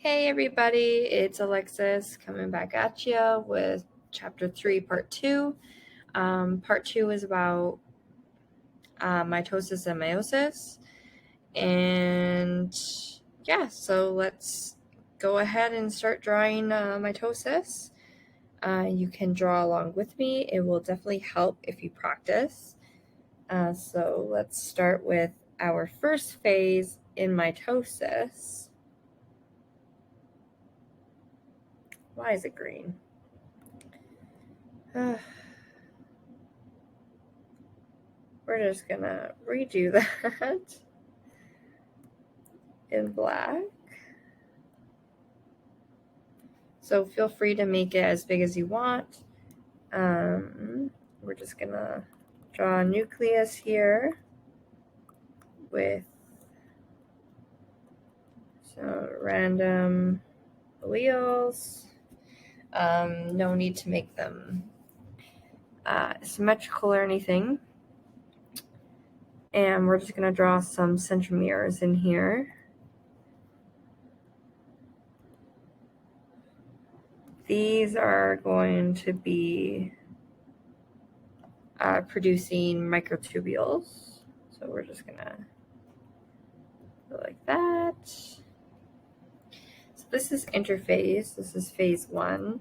Hey everybody, it's Alexis coming back at you with chapter 3, part 2. Part 2 is about mitosis and meiosis. And yeah, so let's go ahead and start drawing mitosis. You can draw along with me. It will definitely help if you practice. So let's start with our first phase in mitosis. Why is it green? We're just gonna redo that in black. So feel free to make it as big as you want. We're just gonna draw a nucleus here with some random alleles. No need to make them symmetrical or anything. And we're just gonna draw some centromeres in here. These are going to be producing microtubules. So we're just gonna go like that. So this is interphase. This is phase 1.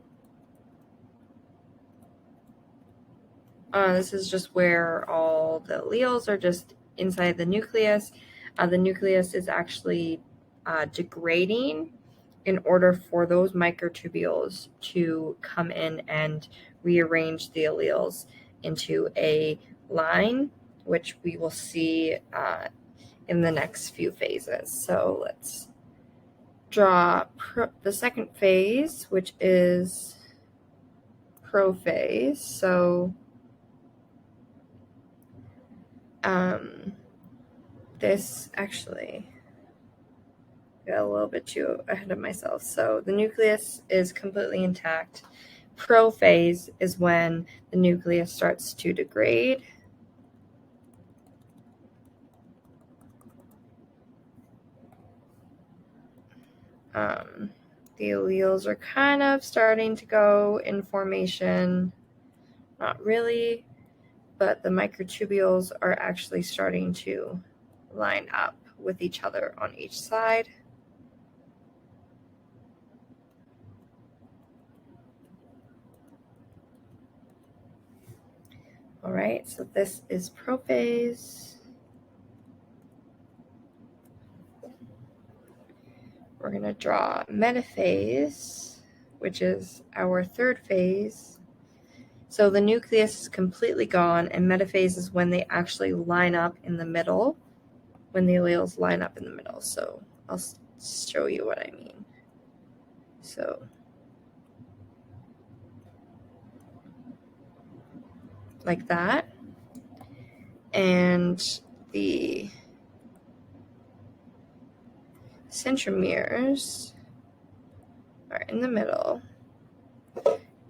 This is just where all the alleles are just inside the nucleus. The nucleus is actually degrading in order for those microtubules to come in and rearrange the alleles into a line, which we will see in the next few phases. So let's draw the second phase, which is prophase. So this actually got a little bit too ahead of myself. So the nucleus is completely intact. Prophase is when the nucleus starts to degrade. The alleles are kind of starting to go in formation. Not really, but the microtubules are actually starting to line up with each other on each side. All right, so this is prophase. We're going to draw metaphase, which is our third phase. So the nucleus is completely gone, and metaphase is when they actually line up in the middle, when the alleles line up in the middle. So I'll show you what I mean. So like that. And the centromeres are in the middle.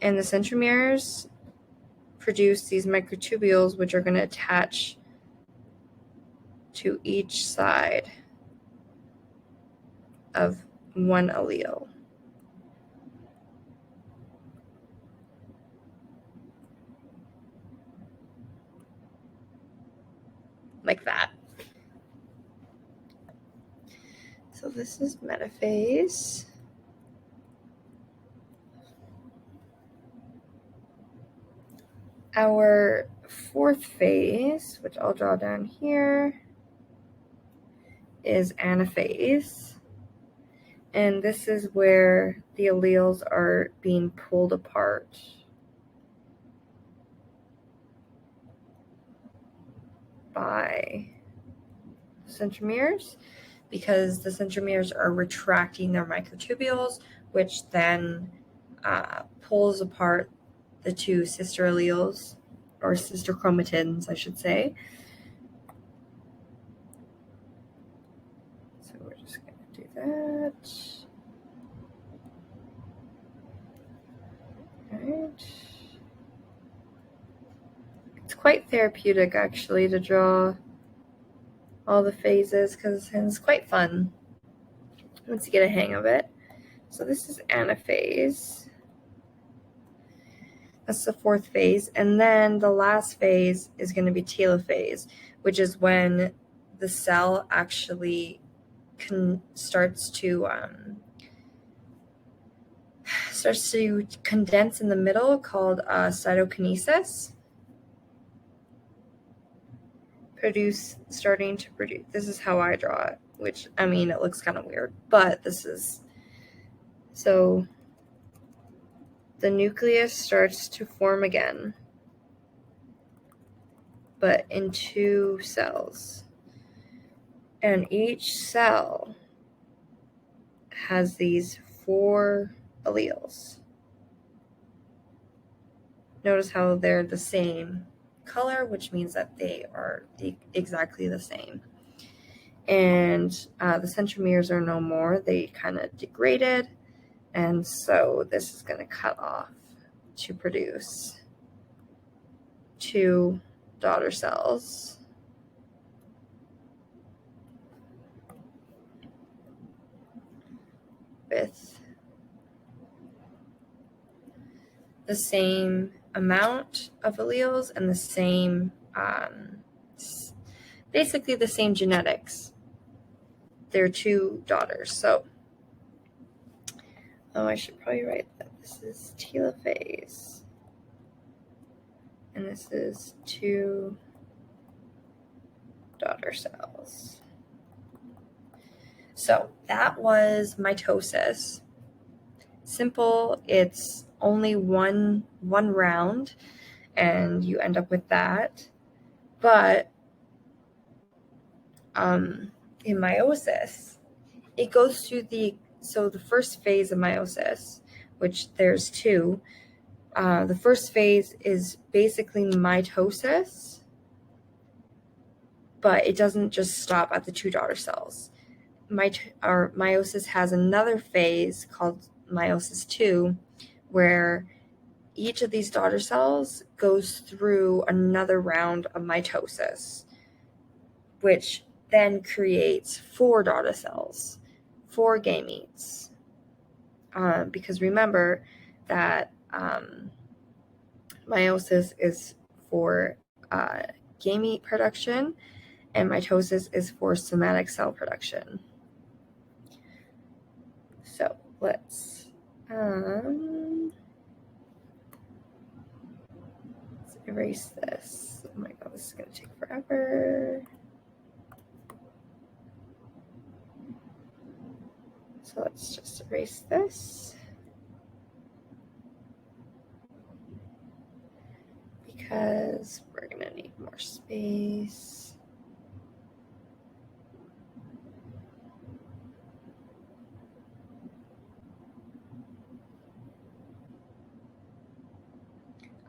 And the centromeres produce these microtubules, which are going to attach to each side of one allele. Like that. So this is metaphase. Our fourth phase, which I'll draw down here, is anaphase. And this is where the alleles are being pulled apart by centromeres, because the centromeres are retracting their microtubules, which then pulls apart the two sister alleles, or sister chromatins, I should say. So we're just going to do that. All right. It's quite therapeutic, actually, to draw all the phases, because it's quite fun once you get a hang of it. So this is anaphase. That's the fourth phase. And then the last phase is going to be telophase, which is when the cell actually starts to condense in the middle, called cytokinesis. Starting to produce. This is how I draw it, which, I mean, it looks kind of weird, but this is. So the nucleus starts to form again, but in two cells. And each cell has these 4 alleles. Notice how they're the same color, which means that they are exactly the same. And the centromeres are no more. They kind of degraded. And so this is going to cut off to produce 2 daughter cells. With the same amount of alleles and the same, basically the same genetics. They're 2 daughters. So, I should probably write that. This is telophase. And this is 2 daughter cells. So that was mitosis. Simple. It's only one round, and you end up with that. But in meiosis, it goes through the first phase of meiosis, which there's 2. The first phase is basically mitosis, but it doesn't just stop at the 2 daughter cells. Meiosis has another phase called meiosis 2, where each of these daughter cells goes through another round of mitosis, which then creates 4 daughter cells, 4 gametes. Because remember that meiosis is for gamete production, and mitosis is for somatic cell production. So let's erase this. Oh my god, this is going to take forever. So let's just erase this, because we're going to need more space.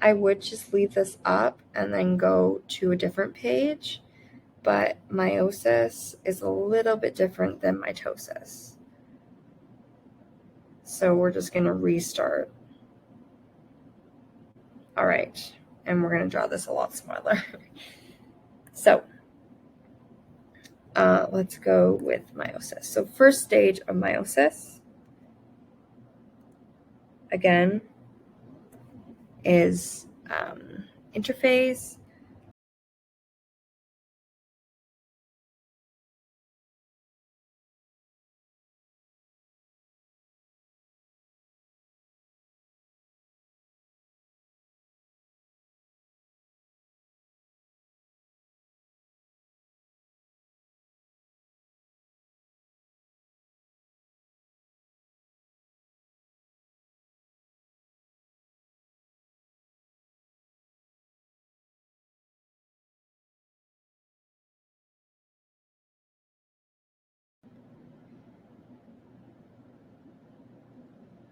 I would just leave this up and then go to a different page, but meiosis is a little bit different than mitosis. So we're just going to restart. All right, and we're going to draw this a lot smaller. So let's go with meiosis. So first stage of meiosis, again, is interphase.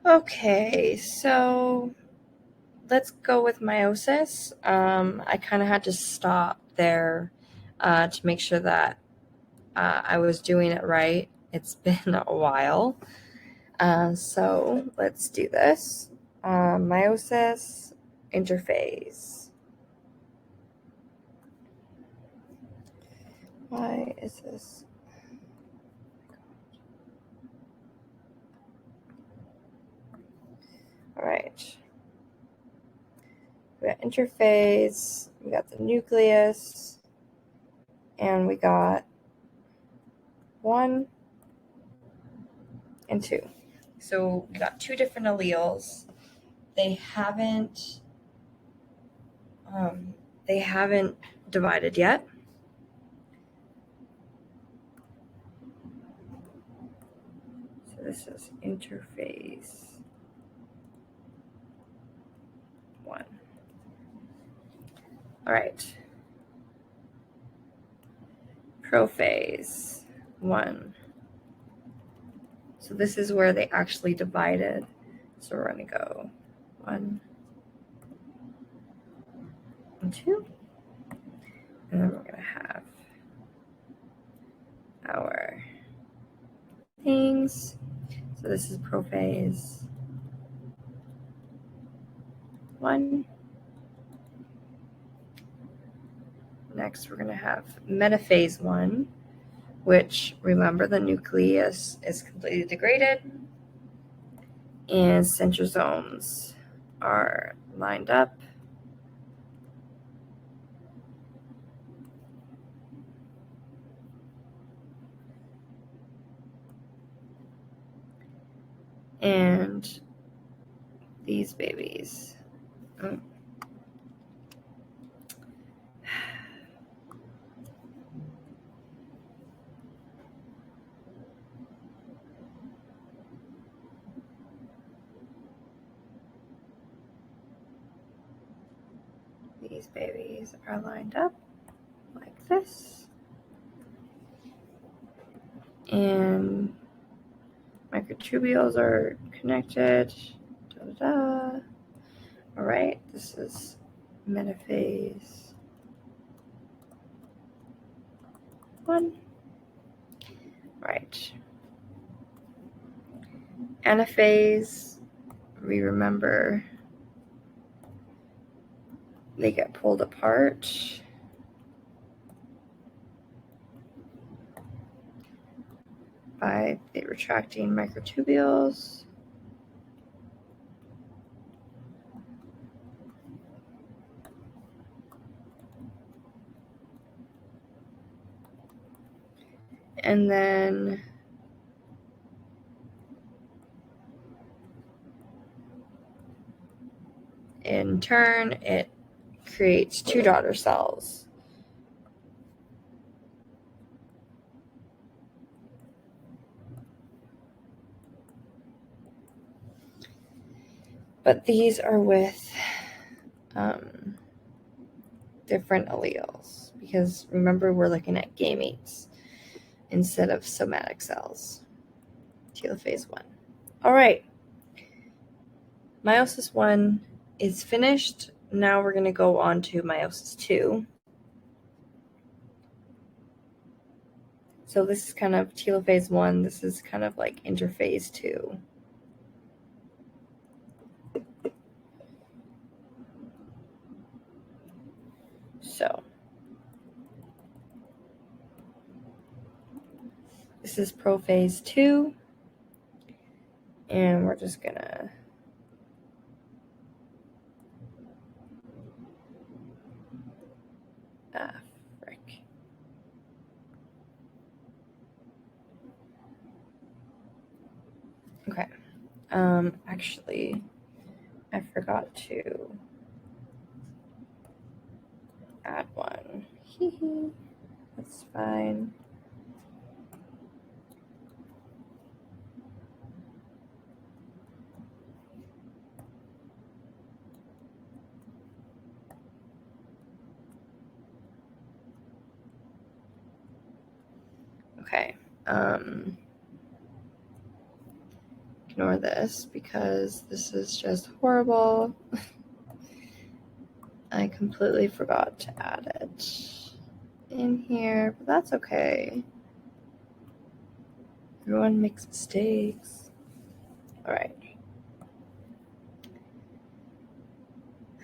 Okay, so let's go with meiosis. I kind of had to stop there to make sure that I was doing it right. It's been a while. So let's do this. Meiosis, interphase. Why is this? All right. We got interphase, we got the nucleus, and we got 1 and 2. So we got 2 different alleles. They haven't divided yet. So this is interphase 1. All right. Prophase 1. So this is where they actually divided. So we're going to go 1 and 2. And then we're going to have our things. So this is prophase 1. Next, we're going to have metaphase 1, which, remember, the nucleus is completely degraded and centrosomes are lined up. And these babies. These babies are lined up like this. And microtubules are connected. Da-da-da. All right, this is metaphase 1. Right. Anaphase, we remember they get pulled apart. By the retracting microtubules. And then in turn, it creates 2 daughter cells. But these are with different alleles, because remember, we're looking at gametes instead of somatic cells. Telophase 1. All right. Meiosis 1 is finished. Now we're going to go on to meiosis 2. So this is kind of telophase 1. This is kind of like interphase 2. So this is prophase 2. And we're just going to frick. Okay. Actually, I forgot to add one. That's fine. Okay. Ignore this because this is just horrible. I completely forgot to add it in here, but that's okay. Everyone makes mistakes. All right.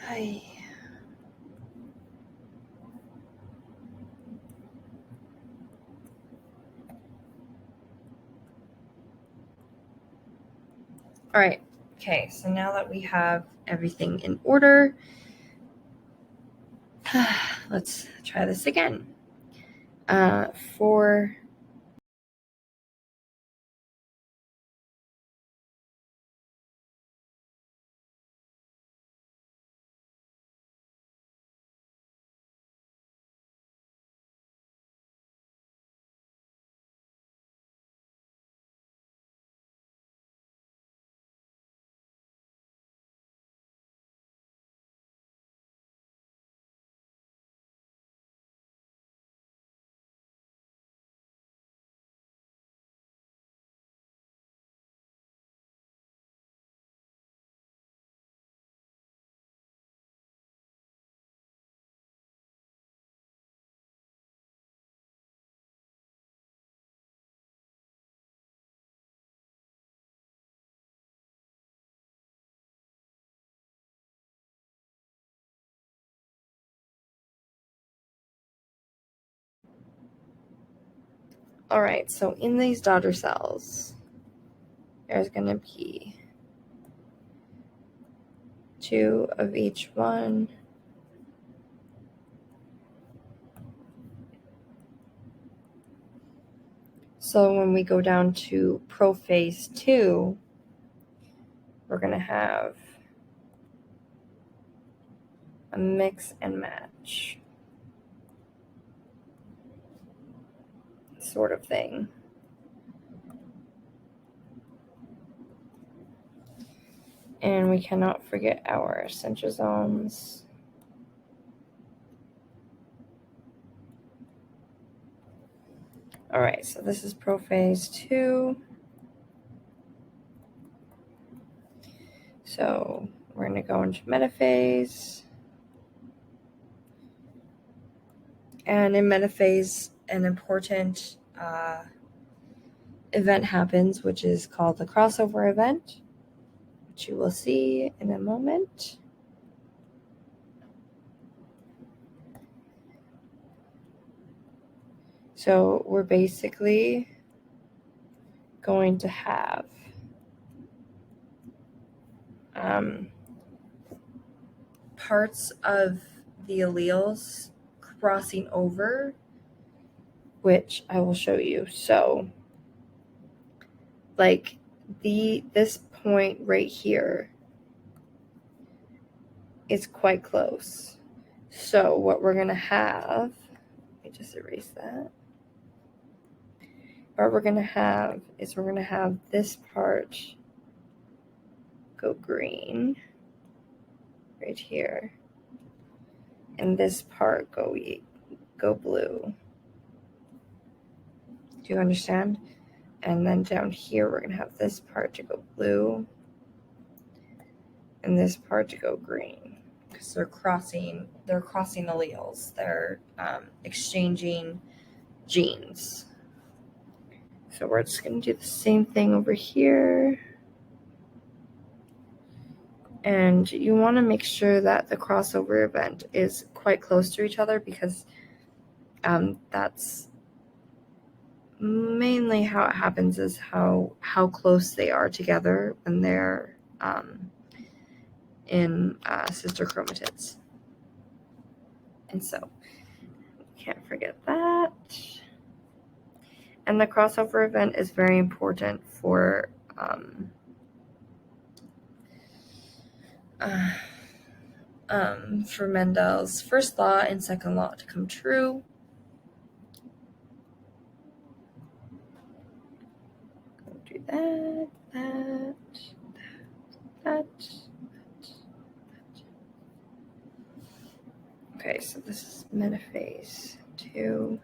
Hi. All right. Okay, so now that we have everything in order, let's try this again. For all right, so in these daughter cells, there's going to be 2 of each one. So when we go down to prophase 2, we're going to have a mix and match sort of thing. And we cannot forget our centrosomes. All right, so this is prophase 2. So we're going to go into metaphase. And in metaphase, an important event happens, which is called the crossover event, which you will see in a moment. So we're basically going to have parts of the alleles crossing over, which I will show you. So like this point right here is quite close. So what we're going to have, let me just erase that. What we're going to have is we're going to have this part go green right here, and this part go blue. Do you understand? And then down here, we're going to have this part to go blue and this part to go green, because they're crossing alleles. They're exchanging genes. So we're just going to do the same thing over here. And you want to make sure that the crossover event is quite close to each other, because that's mainly how it happens, is how close they are together when they're in sister chromatids. And so can't forget that. And the crossover event is very important for Mendel's first law and second law to come true. Go do that. Okay, so this is metaphase 2.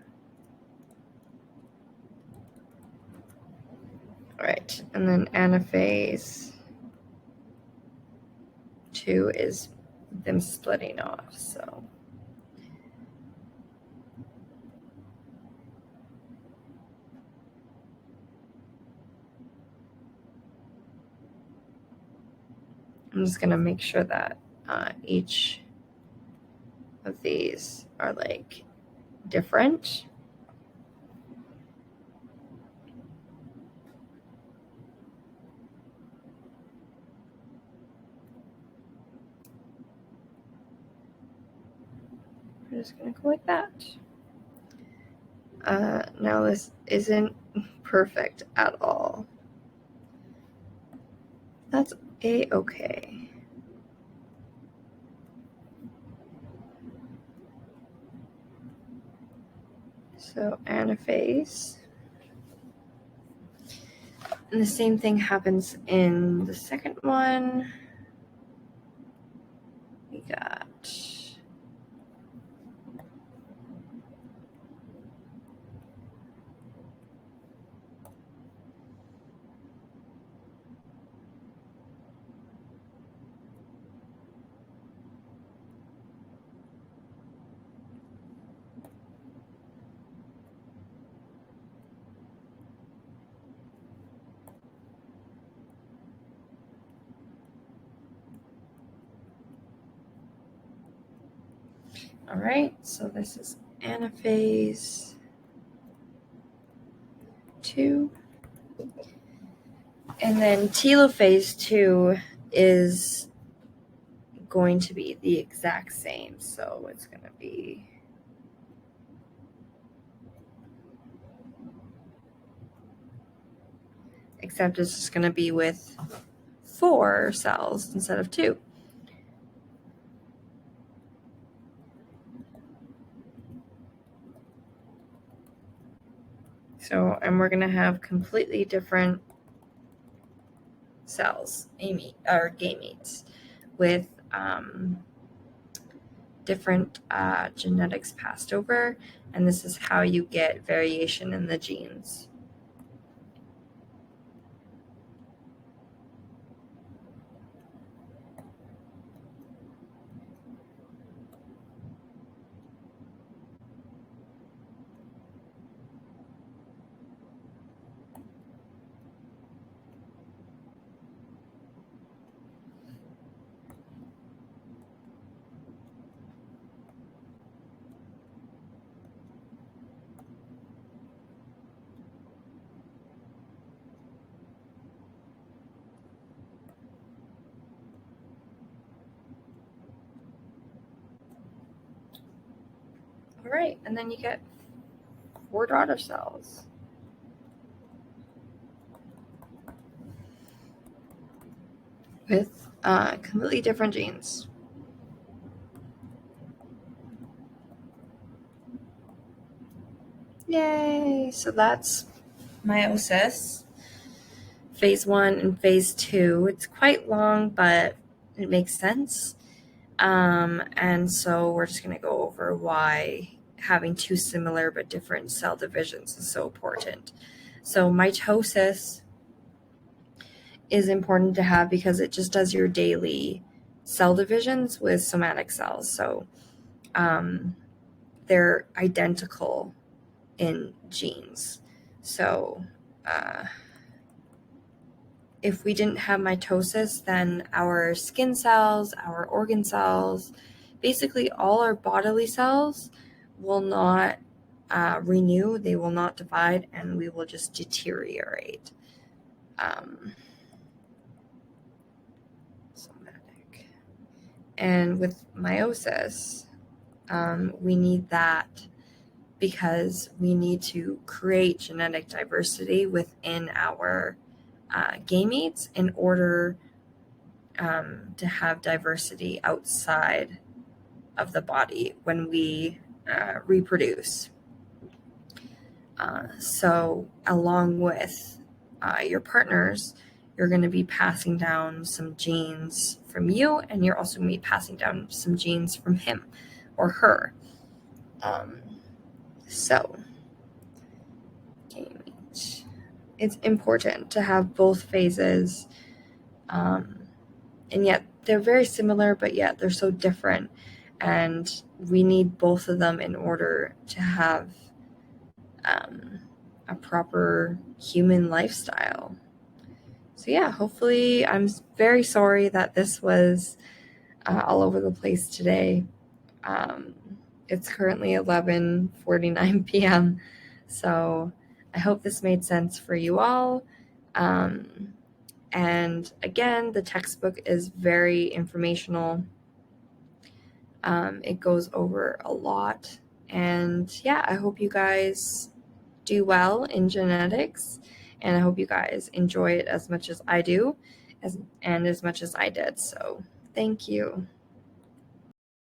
All right, and then anaphase 2 is them splitting off. So I'm just going to make sure that each of these are like different. just going to go like that. Now this isn't perfect at all. That's a-okay. So anaphase. And the same thing happens in the second one. We got all right, so this is anaphase 2. And then telophase 2 is going to be the exact same. So it's going to be except it's just going to be with 4 cells instead of 2. So, and we're going to have completely different cells, gametes, with different genetics passed over, and this is how you get variation in the genes. All right, and then you get 4 daughter cells. With completely different genes. Yay! So that's meiosis, phase 1 and phase 2. It's quite long, but it makes sense. And so we're just going to go over why having 2 similar but different cell divisions is so important. So mitosis is important to have because it just does your daily cell divisions with somatic cells. So they're identical in genes. So if we didn't have mitosis, then our skin cells, our organ cells, basically all our bodily cells will not renew, they will not divide, and we will just deteriorate. Somatic. And with meiosis, we need that because we need to create genetic diversity within our gametes in order to have diversity outside of the body when we reproduce. So along with your partners, you're going to be passing down some genes from you, and you're also going to be passing down some genes from him or her. So it's important to have both phases, and yet they're very similar, but yet they're so different, and we need both of them in order to have a proper human lifestyle. So yeah, hopefully, I'm very sorry that this was all over the place today. It's currently 11:49 p.m. So I hope this made sense for you all. And again, the textbook is very informational. It goes over a lot. And yeah, I hope you guys do well in genetics, and I hope you guys enjoy it as much as I do, and as much as I did. So thank you.